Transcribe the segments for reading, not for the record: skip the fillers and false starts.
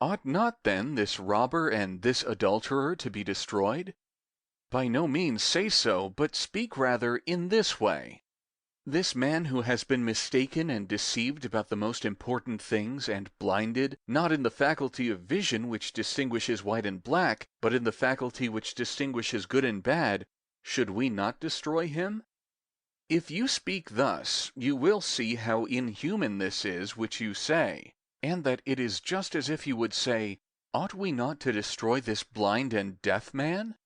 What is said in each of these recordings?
Ought not then this robber and this adulterer to be destroyed? By no means say so, but speak rather in this way. This man who has been mistaken and deceived about the most important things, and blinded, not in the faculty of vision which distinguishes white and black, but in the faculty which distinguishes good and bad, should we not destroy him? If you speak thus, you will see how inhuman this is which you say, and that it is just as if you would say, ought we not to destroy this blind and deaf man?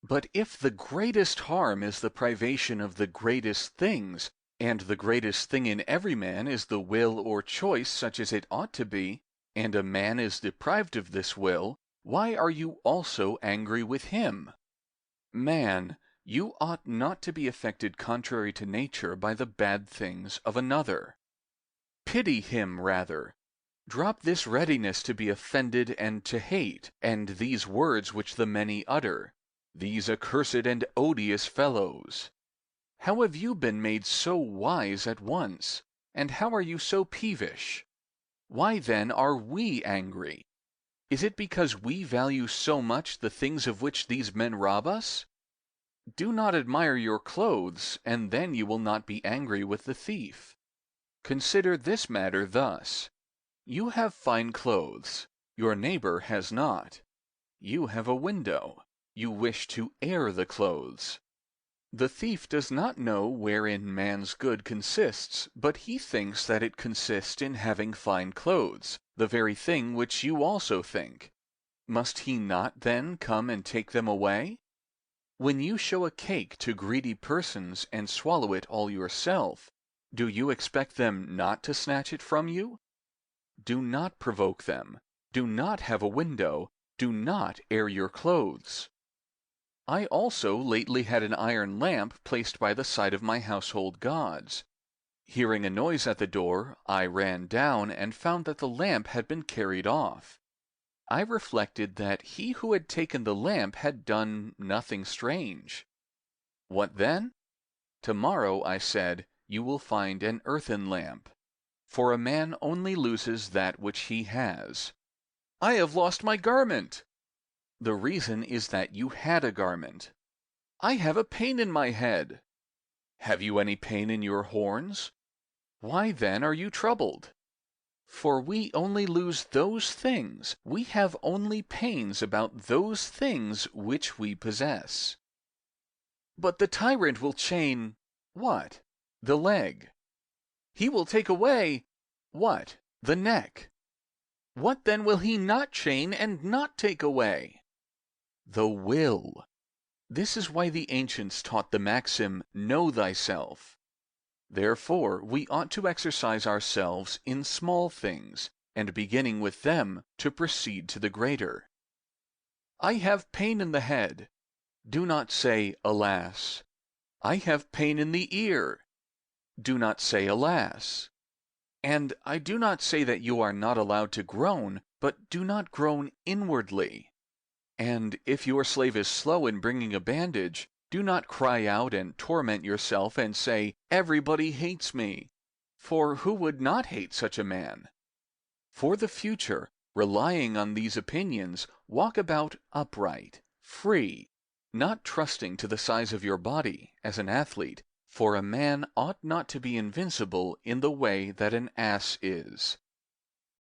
But if the greatest harm is the privation of the greatest things, and the greatest thing in every man is the will or choice such as it ought to be, and a man is deprived of this will, why are you also angry with him? Man, you ought not to be affected contrary to nature by the bad things of another. Pity him rather. Drop this readiness to be offended and to hate, and these words which the many utter, these accursed and odious fellows. How have you been made so wise at once, and how are you so peevish? Why then are we angry? Is it because we value so much the things of which these men rob us? Do not admire your clothes, and then you will not be angry with the thief. Consider this matter thus. You have fine clothes, your neighbor has not. You have a window, you wish to air the clothes. The thief does not know wherein man's good consists, but he thinks that it consists in having fine clothes, the very thing which you also think. Must he not then come and take them away? When you show a cake to greedy persons and swallow it all yourself, do you expect them not to snatch it from you? Do not provoke them. Do not have a window. Do not air your clothes. I also lately had an iron lamp placed by the side of my household gods. Hearing a noise at the door, I ran down and found that the lamp had been carried off. I reflected that he who had taken the lamp had done nothing strange. What then? Tomorrow, I said, you will find an earthen lamp. For a man only loses that which he has. I have lost my garment. The reason is that you had a garment. I have a pain in my head. Have you any pain in your horns? Why then are you troubled? For we only lose those things, we have only pains about those things which we possess. But the tyrant will chain, what? The leg. He will take away, what? The neck. What then will he not chain and not take away? The will. This is why the ancients taught the maxim, know thyself. Therefore we ought to exercise ourselves in small things, and beginning with them, to proceed to the greater. I have pain in the head. Do not say, alas. I have pain in the ear. Do not say, alas. And I do not say that you are not allowed to groan, but do not groan inwardly. And if your slave is slow in bringing a bandage, do not cry out and torment yourself and say, everybody hates me. For who would not hate such a man? For the future, relying on these opinions, walk about upright, free, not trusting to the size of your body, as an athlete, for a man ought not to be invincible in the way that an ass is.